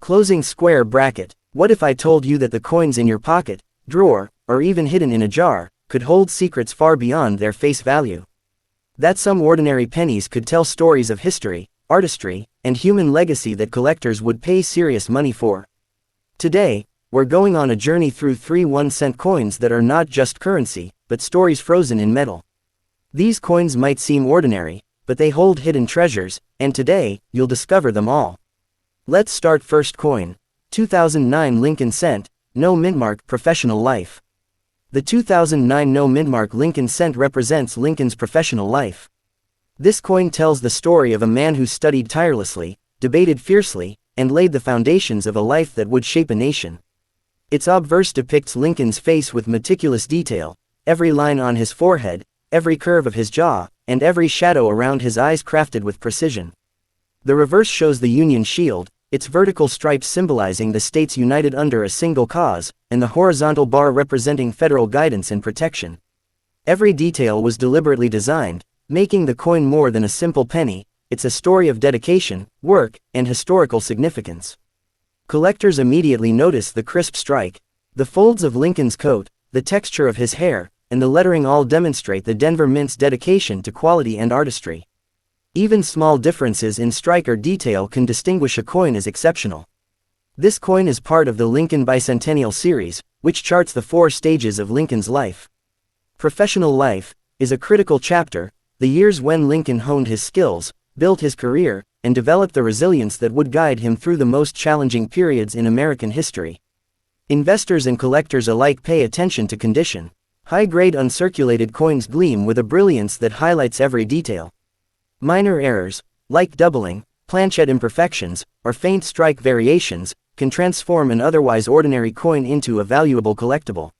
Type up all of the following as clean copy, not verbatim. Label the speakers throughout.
Speaker 1: Closing square bracket. What if I told you that the coins in your pocket, drawer, or even hidden in a jar, could hold secrets far beyond their face value? That some ordinary pennies could tell stories of history, artistry, and human legacy that collectors would pay serious money for. Today, we're going on a journey through 3 1-cent coins that are not just currency, but stories frozen in metal. These coins might seem ordinary, but they hold hidden treasures, and today, you'll discover them all. Let's start. First coin. 2009 Lincoln Cent, No Mintmark, Professional Life. The 2009 No Mintmark Lincoln Cent represents Lincoln's professional life. This coin tells the story of a man who studied tirelessly, debated fiercely, and laid the foundations of a life that would shape a nation. Its obverse depicts Lincoln's face with meticulous detail, every line on his forehead, every curve of his jaw, and every shadow around his eyes crafted with precision. The reverse shows the Union shield, its vertical stripes symbolizing the states united under a single cause, and the horizontal bar representing federal guidance and protection. Every detail was deliberately designed, making the coin more than a simple penny. It's a story of dedication, work, and historical significance. Collectors immediately notice the crisp strike, the folds of Lincoln's coat, the texture of his hair, and the lettering all demonstrate the Denver Mint's dedication to quality and artistry. Even small differences in strike or detail can distinguish a coin as exceptional. This coin is part of the Lincoln Bicentennial series, which charts the 4 stages of Lincoln's life. Professional life is a critical chapter, the years when Lincoln honed his skills, built his career, and developed the resilience that would guide him through the most challenging periods in American history. Investors and collectors alike pay attention to condition. High-grade uncirculated coins gleam with a brilliance that highlights every detail. Minor errors, like doubling, planchet imperfections, or faint strike variations, can transform an otherwise ordinary coin into a valuable collectible.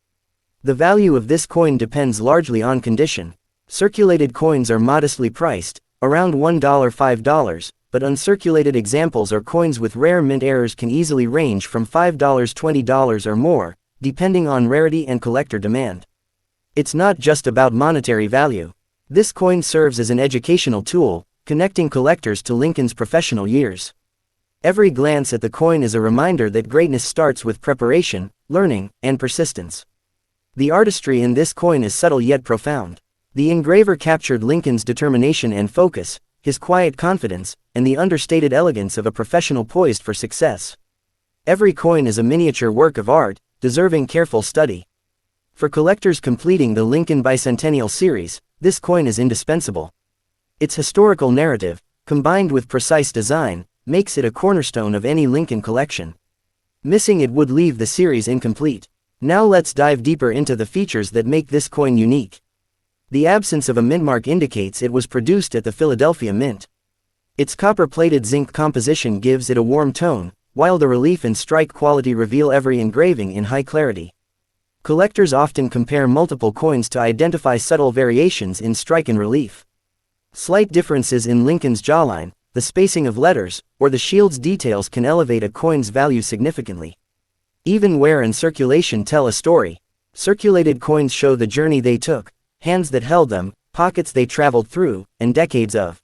Speaker 1: The value of this coin depends largely on condition. Circulated coins are modestly priced, around $1–5, but uncirculated examples or coins with rare mint errors can easily range from $5–20 or more, depending on rarity and collector demand. It's not just about monetary value. This coin serves as an educational tool, connecting collectors to Lincoln's professional years. Every glance at the coin is a reminder that greatness starts with preparation, learning, and persistence. The artistry in this coin is subtle yet profound. The engraver captured Lincoln's determination and focus, his quiet confidence, and the understated elegance of a professional poised for success. Every coin is a miniature work of art, deserving careful study. For collectors completing the Lincoln Bicentennial series, this coin is indispensable. Its historical narrative, combined with precise design, makes it a cornerstone of any Lincoln collection. Missing it would leave the series incomplete. Now let's dive deeper into the features that make this coin unique. The absence of a mintmark indicates it was produced at the Philadelphia Mint. Its copper-plated zinc composition gives it a warm tone, while the relief and strike quality reveal every engraving in high clarity. Collectors often compare multiple coins to identify subtle variations in strike and relief. Slight differences in Lincoln's jawline, the spacing of letters, or the shield's details can elevate a coin's value significantly. Even wear and circulation tell a story. Circulated coins show the journey they took, hands that held them, pockets they traveled through, and decades of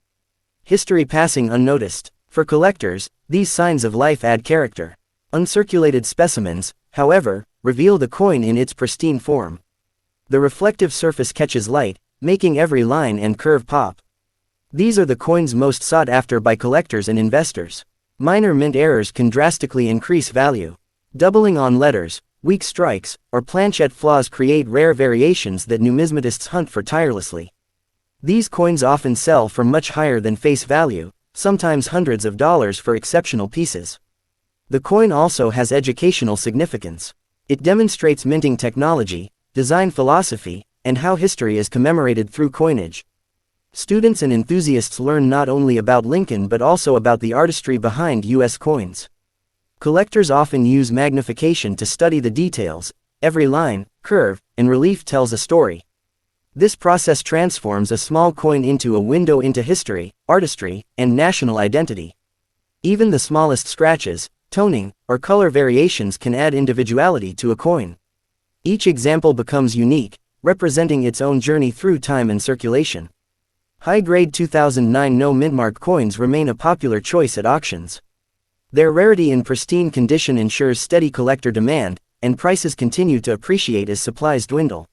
Speaker 1: history passing unnoticed. For collectors, these signs of life add character. Uncirculated specimens, however, reveal the coin in its pristine form. The reflective surface catches light, making every line and curve pop. These are the coins most sought after by collectors and investors. Minor mint errors can drastically increase value. Doubling on letters, weak strikes, or planchet flaws create rare variations that numismatists hunt for tirelessly. These coins often sell for much higher than face value, sometimes hundreds of dollars for exceptional pieces. The coin also has educational significance. It demonstrates minting technology, design philosophy, and how history is commemorated through coinage. Students and enthusiasts learn not only about Lincoln but also about the artistry behind U.S. coins. Collectors often use magnification to study the details. Every line, curve, and relief tells a story. This process transforms a small coin into a window into history, artistry, and national identity. Even the smallest scratches, toning, or color variations can add individuality to a coin. Each example becomes unique, representing its own journey through time and circulation. High-grade 2009 no mintmark coins remain a popular choice at auctions. Their rarity in pristine condition ensures steady collector demand, and prices continue to appreciate as supplies dwindle.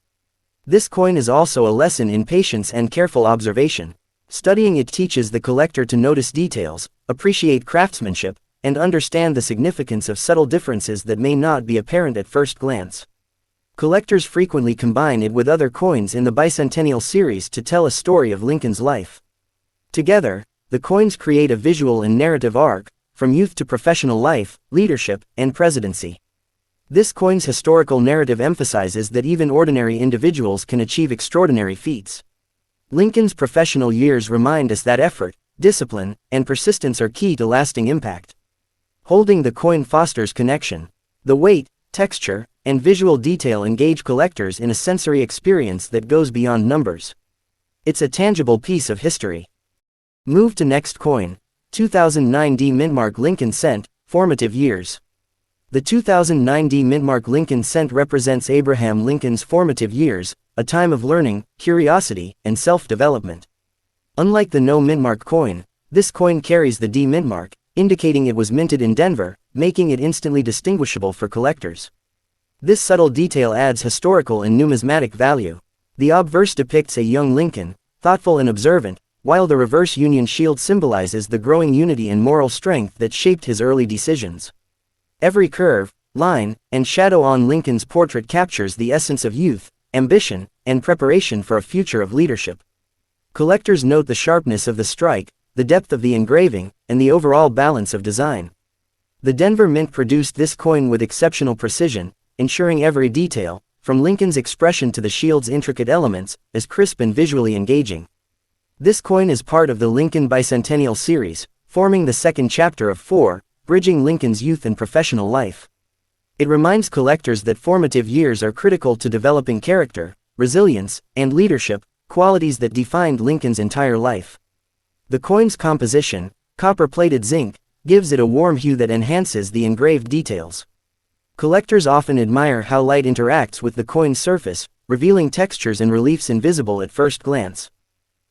Speaker 1: This coin is also a lesson in patience and careful observation. Studying it teaches the collector to notice details, appreciate craftsmanship, and understand the significance of subtle differences that may not be apparent at first glance. Collectors frequently combine it with other coins in the bicentennial series to tell a story of Lincoln's life. Together, the coins create a visual and narrative arc, from youth to professional life, leadership, and presidency. This coin's historical narrative emphasizes that even ordinary individuals can achieve extraordinary feats. Lincoln's professional years remind us that effort, discipline, and persistence are key to lasting impact. Holding the coin fosters connection. The weight, texture, and visual detail engage collectors in a sensory experience that goes beyond numbers. It's a tangible piece of history. Move to next coin. 2009 D Mintmark Lincoln Cent, Formative Years. The 2009 D Mintmark Lincoln Cent represents Abraham Lincoln's formative years, a time of learning, curiosity, and self-development. Unlike the no Mintmark coin, this coin carries the D Mintmark, indicating it was minted in Denver, making it instantly distinguishable for collectors. This subtle detail adds historical and numismatic value. The obverse depicts a young Lincoln, thoughtful and observant, while the reverse Union shield symbolizes the growing unity and moral strength that shaped his early decisions. Every curve, line, and shadow on Lincoln's portrait captures the essence of youth, ambition, and preparation for a future of leadership. Collectors note the sharpness of the strike, the depth of the engraving, and the overall balance of design. The Denver Mint produced this coin with exceptional precision, ensuring every detail, from Lincoln's expression to the shield's intricate elements, is crisp and visually engaging. This coin is part of the Lincoln Bicentennial series, forming the second chapter of 4, bridging Lincoln's youth and professional life. It reminds collectors that formative years are critical to developing character, resilience, and leadership, qualities that defined Lincoln's entire life. The coin's composition, copper-plated zinc, gives it a warm hue that enhances the engraved details. Collectors often admire how light interacts with the coin's surface, revealing textures and reliefs invisible at first glance.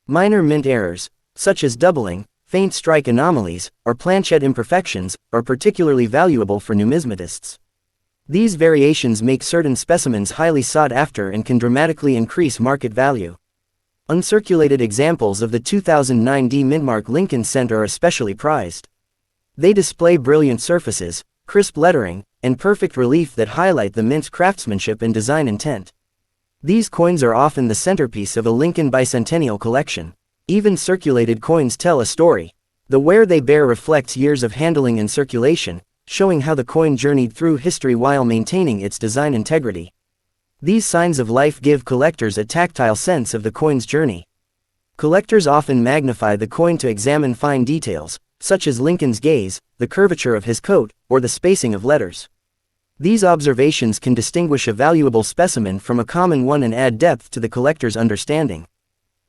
Speaker 1: Minor mint errors, such as doubling, faint strike anomalies, or planchette imperfections, are particularly valuable for numismatists. These variations make certain specimens highly sought after and can dramatically increase market value. Uncirculated examples of the 2009 D Mintmark Lincoln Cent are especially prized. They display brilliant surfaces, crisp lettering, and perfect relief that highlight the mint's craftsmanship and design intent. These coins are often the centerpiece of a Lincoln bicentennial collection. Even circulated coins tell a story. The wear they bear reflects years of handling and circulation, showing how the coin journeyed through history while maintaining its design integrity. These signs of life give collectors a tactile sense of the coin's journey. Collectors often magnify the coin to examine fine details, such as Lincoln's gaze, the curvature of his coat, or the spacing of letters. These observations can distinguish a valuable specimen from a common one and add depth to the collector's understanding.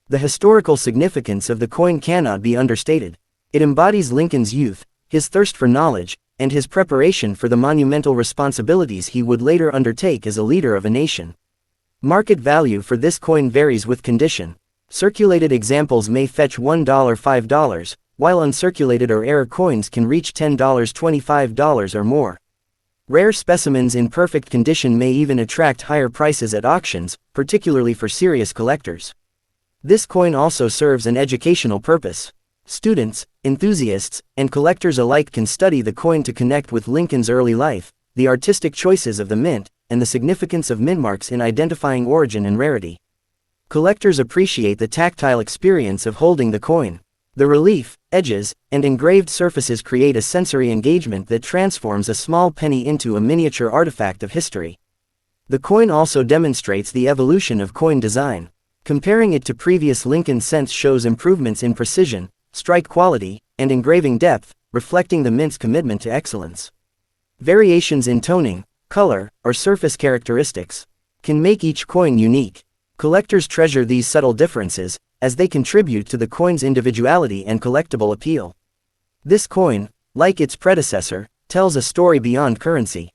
Speaker 1: The historical significance of the coin cannot be understated. It embodies Lincoln's youth, his thirst for knowledge, and his preparation for the monumental responsibilities he would later undertake as a leader of a nation. Market value for this coin varies with condition. Circulated examples may fetch $1 to $5, while uncirculated or error coins can reach $10 to $25 or more. Rare specimens in perfect condition may even attract higher prices at auctions, particularly for serious collectors. This coin also serves an educational purpose. Students, enthusiasts, and collectors alike can study the coin to connect with Lincoln's early life, the artistic choices of the mint, and the significance of mintmarks in identifying origin and rarity. Collectors appreciate the tactile experience of holding the coin. The relief, edges, and engraved surfaces create a sensory engagement that transforms a small penny into a miniature artifact of history. The coin also demonstrates the evolution of coin design. Comparing it to previous Lincoln cents shows improvements in precision, strike quality, and engraving depth, reflecting the mint's commitment to excellence. Variations in toning, color, or surface characteristics can make each coin unique. Collectors treasure these subtle differences, as they contribute to the coin's individuality and collectible appeal. This coin, like its predecessor, tells a story beyond currency.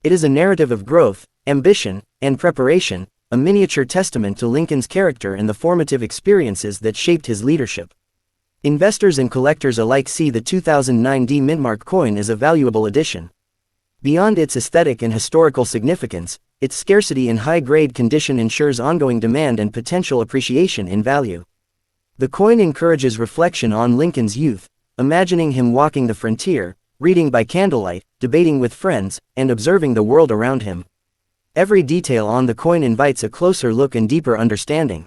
Speaker 1: It is a narrative of growth, ambition, and preparation, a miniature testament to Lincoln's character and the formative experiences that shaped his leadership. Investors and collectors alike see the 2009 Mintmark coin as a valuable addition. Beyond its aesthetic and historical significance, its scarcity in high-grade condition ensures ongoing demand and potential appreciation in value. The coin encourages reflection on Lincoln's youth, imagining him walking the frontier, reading by candlelight, debating with friends, and observing the world around him. Every detail on the coin invites a closer look and deeper understanding.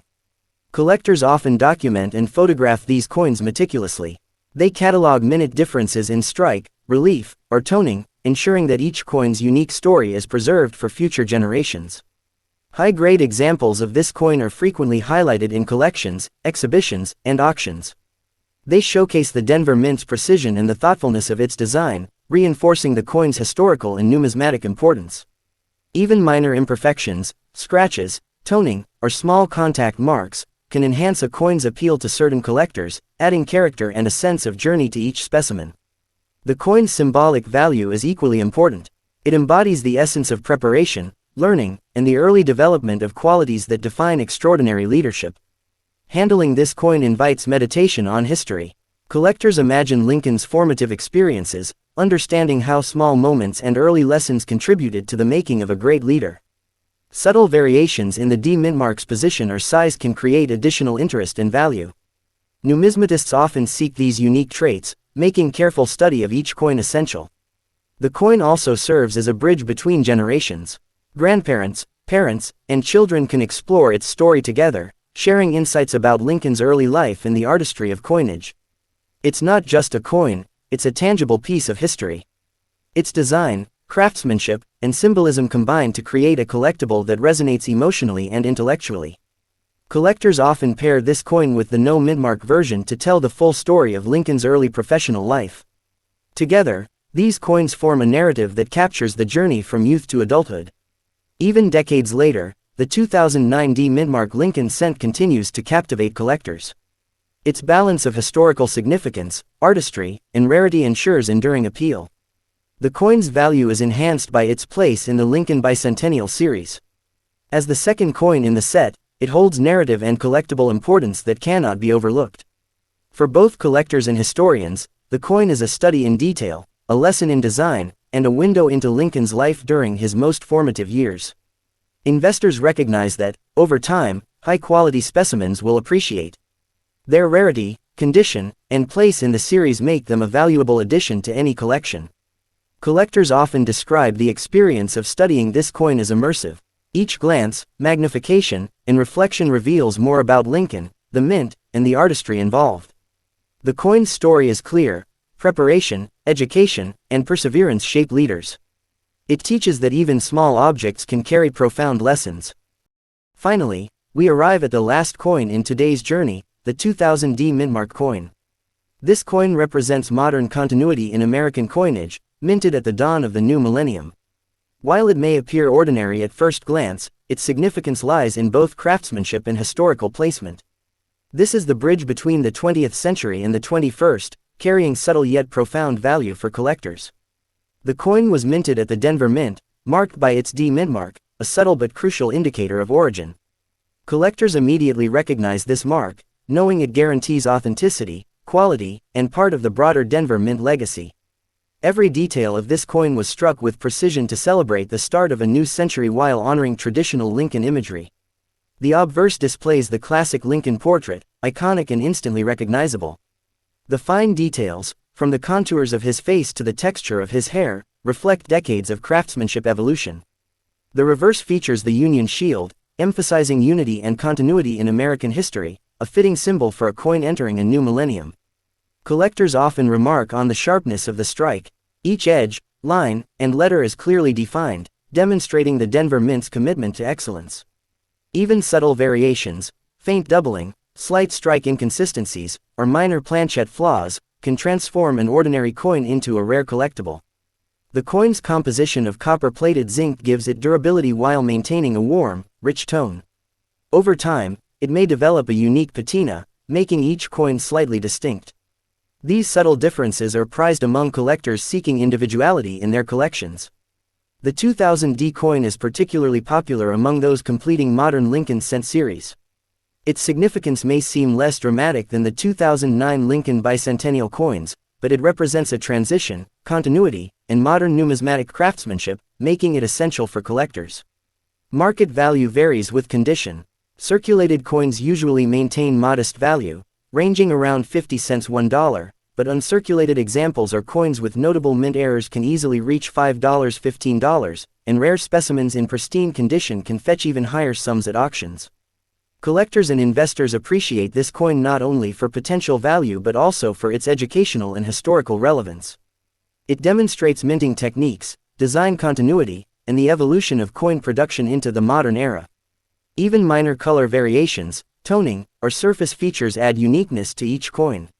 Speaker 1: Collectors often document and photograph these coins meticulously. They catalog minute differences in strike, relief, or toning, ensuring that each coin's unique story is preserved for future generations. High-grade examples of this coin are frequently highlighted in collections, exhibitions, and auctions. They showcase the Denver Mint's precision and the thoughtfulness of its design, reinforcing the coin's historical and numismatic importance. Even minor imperfections, scratches, toning, or small contact marks, can enhance a coin's appeal to certain collectors, adding character and a sense of journey to each specimen. The coin's symbolic value is equally important. It embodies the essence of preparation, learning, and the early development of qualities that define extraordinary leadership. Handling this coin invites meditation on history. Collectors imagine Lincoln's formative experiences, understanding how small moments and early lessons contributed to the making of a great leader. Subtle variations in the Mintmark's position or size can create additional interest and value. Numismatists often seek these unique traits, making careful study of each coin essential. The coin also serves as a bridge between generations. Grandparents, parents, and children can explore its story together, sharing insights about Lincoln's early life and the artistry of coinage. It's not just a coin, it's a tangible piece of history. Its design, craftsmanship, and symbolism combine to create a collectible that resonates emotionally and intellectually. Collectors often pair this coin with the no Mintmark version to tell the full story of Lincoln's early professional life. Together, these coins form a narrative that captures the journey from youth to adulthood. Even decades later, the 2009 Mintmark Lincoln Cent continues to captivate collectors. Its balance of historical significance, artistry, and rarity ensures enduring appeal. The coin's value is enhanced by its place in the Lincoln Bicentennial series. As the second coin in the set, it holds narrative and collectible importance that cannot be overlooked. For both collectors and historians, the coin is a study in detail, a lesson in design, and a window into Lincoln's life during his most formative years. Investors recognize that, over time, high-quality specimens will appreciate. Their rarity, condition, and place in the series make them a valuable addition to any collection. Collectors often describe the experience of studying this coin as immersive. Each glance, magnification, and reflection reveals more about Lincoln, the mint, and the artistry involved. The coin's story is clear: preparation, education, and perseverance shape leaders. It teaches that even small objects can carry profound lessons. Finally, we arrive at the last coin in today's journey, the 2000 Mintmark coin. This coin represents modern continuity in American coinage, minted at the dawn of the new millennium. While it may appear ordinary at first glance, its significance lies in both craftsmanship and historical placement. This is the bridge between the 20th century and the 21st, carrying subtle yet profound value for collectors. The coin was minted at the Denver Mint, marked by its Mintmark, a subtle but crucial indicator of origin. Collectors immediately recognize this mark, knowing it guarantees authenticity, quality, and part of the broader Denver Mint legacy. Every detail of this coin was struck with precision to celebrate the start of a new century while honoring traditional Lincoln imagery. The obverse displays the classic Lincoln portrait, iconic and instantly recognizable. The fine details, from the contours of his face to the texture of his hair, reflect decades of craftsmanship evolution. The reverse features the Union Shield, emphasizing unity and continuity in American history, a fitting symbol for a coin entering a new millennium. Collectors often remark on the sharpness of the strike. Each edge, line, and letter is clearly defined, demonstrating the Denver Mint's commitment to excellence. Even subtle variations, faint doubling, slight strike inconsistencies, or minor planchette flaws, can transform an ordinary coin into a rare collectible. The coin's composition of copper-plated zinc gives it durability while maintaining a warm, rich tone. Over time, it may develop a unique patina, making each coin slightly distinct. These subtle differences are prized among collectors seeking individuality in their collections. The 2000 coin is particularly popular among those completing modern Lincoln Cent series. Its significance may seem less dramatic than the 2009 Lincoln bicentennial coins, but it represents a transition, continuity, in modern numismatic craftsmanship, making it essential for collectors. Market value varies with condition. Circulated coins usually maintain modest value, ranging around 50 cents $1, but uncirculated examples or coins with notable mint errors can easily reach $5 $15, and rare specimens in pristine condition can fetch even higher sums at auctions. Collectors and investors appreciate this coin not only for potential value but also for its educational and historical relevance. It demonstrates minting techniques, design continuity, and the evolution of coin production into the modern era. Even minor color variations, toning, or surface features add uniqueness to each coin.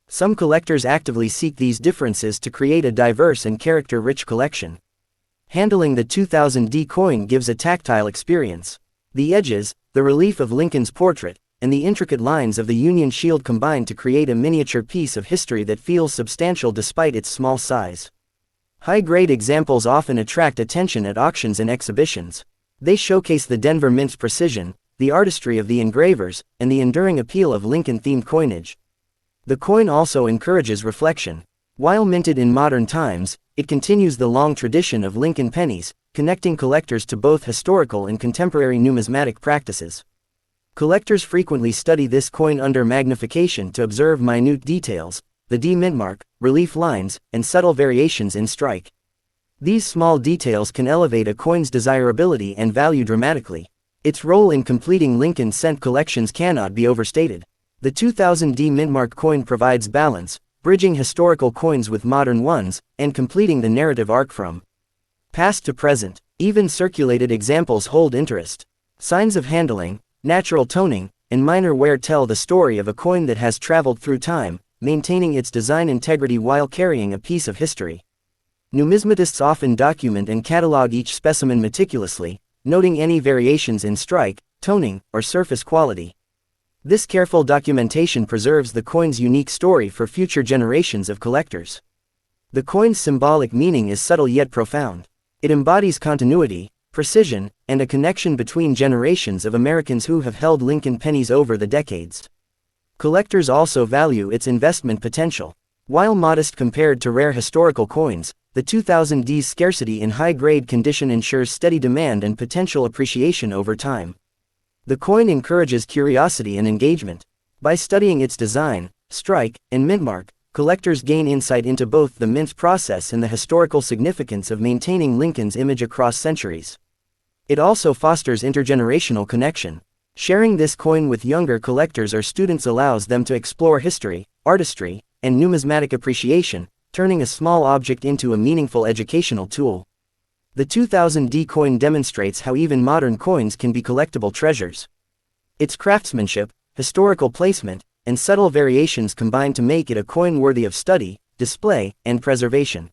Speaker 1: Some collectors actively seek these differences to create a diverse and character-rich collection. Handling the 2000D coin gives a tactile experience. The edges, the relief of Lincoln's portrait, and the intricate lines of the Union Shield combine to create a miniature piece of history that feels substantial despite its small size. High-grade examples often attract attention at auctions and exhibitions. They showcase the Denver Mint's precision, the artistry of the engravers, and the enduring appeal of Lincoln-themed coinage. The coin also encourages reflection. While minted in modern times, it continues the long tradition of Lincoln pennies, connecting collectors to both historical and contemporary numismatic practices. Collectors frequently study this coin under magnification to observe minute details, the D mintmark, relief lines, and subtle variations in strike. These small details can elevate a coin's desirability and value dramatically. Its role in completing Lincoln Cent collections cannot be overstated. The 2000D Mintmark coin provides balance, bridging historical coins with modern ones, and completing the narrative arc from past to present. Even circulated examples hold interest. Signs of handling, natural toning, and minor wear tell the story of a coin that has traveled through time, maintaining its design integrity while carrying a piece of history. Numismatists often document and catalog each specimen meticulously, noting any variations in strike, toning, or surface quality. This careful documentation preserves the coin's unique story for future generations of collectors. The coin's symbolic meaning is subtle yet profound. It embodies continuity, precision, and a connection between generations of Americans who have held Lincoln pennies over the decades. Collectors also value its investment potential. While modest compared to rare historical coins, the 2000D's scarcity in high-grade condition ensures steady demand and potential appreciation over time. The coin encourages curiosity and engagement. By studying its design, strike, and mintmark, collectors gain insight into both the mint process and the historical significance of maintaining Lincoln's image across centuries. It also fosters intergenerational connection. Sharing this coin with younger collectors or students allows them to explore history, artistry, and numismatic appreciation, turning a small object into a meaningful educational tool. The 2000D coin demonstrates how even modern coins can be collectible treasures. Its craftsmanship, historical placement, and subtle variations combine to make it a coin worthy of study, display, and preservation.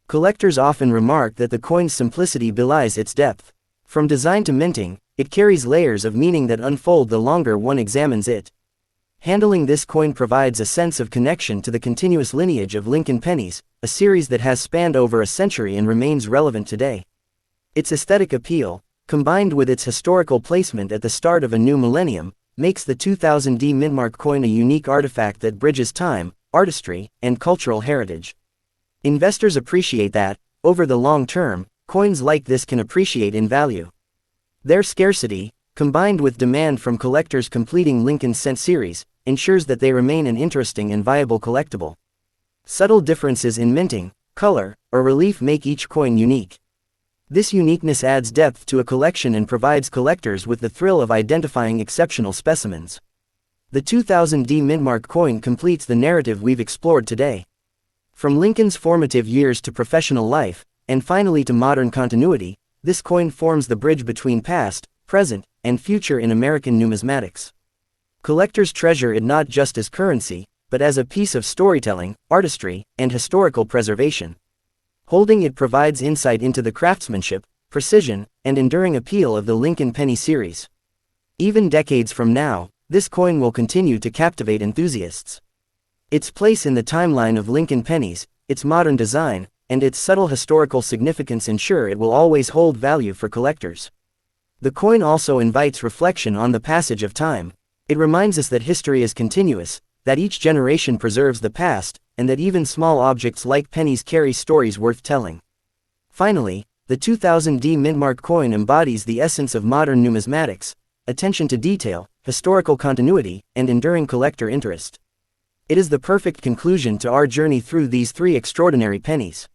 Speaker 1: Collectors often remark that the coin's simplicity belies its depth. From design to minting, it carries layers of meaning that unfold the longer one examines it. Handling this coin provides a sense of connection to the continuous lineage of Lincoln pennies, a series that has spanned over a century and remains relevant today. Its aesthetic appeal, combined with its historical placement at the start of a new millennium, makes the 2000D Mintmark coin a unique artifact that bridges time, artistry, and cultural heritage. Investors appreciate that, over the long term, coins like this can appreciate in value. Their scarcity, combined with demand from collectors completing Lincoln Cent series, ensures that they remain an interesting and viable collectible. Subtle differences in minting, color, or relief make each coin unique. This uniqueness adds depth to a collection and provides collectors with the thrill of identifying exceptional specimens. The 2000D Mintmark coin completes the narrative we've explored today. From Lincoln's formative years to professional life, and finally to modern continuity, this coin forms the bridge between past, present, and future in American numismatics. Collectors treasure it not just as currency, but as a piece of storytelling, artistry, and historical preservation. Holding it provides insight into the craftsmanship, precision, and enduring appeal of the Lincoln penny series. Even decades from now, this coin will continue to captivate enthusiasts. Its place in the timeline of Lincoln pennies, its modern design, and its subtle historical significance ensure it will always hold value for collectors. The coin also invites reflection on the passage of time. It reminds us that history is continuous, that each generation preserves the past, and that even small objects like pennies carry stories worth telling. Finally, the 2000D Mintmark coin embodies the essence of modern numismatics: attention to detail, historical continuity, and enduring collector interest. It is the perfect conclusion to our journey through these three extraordinary pennies.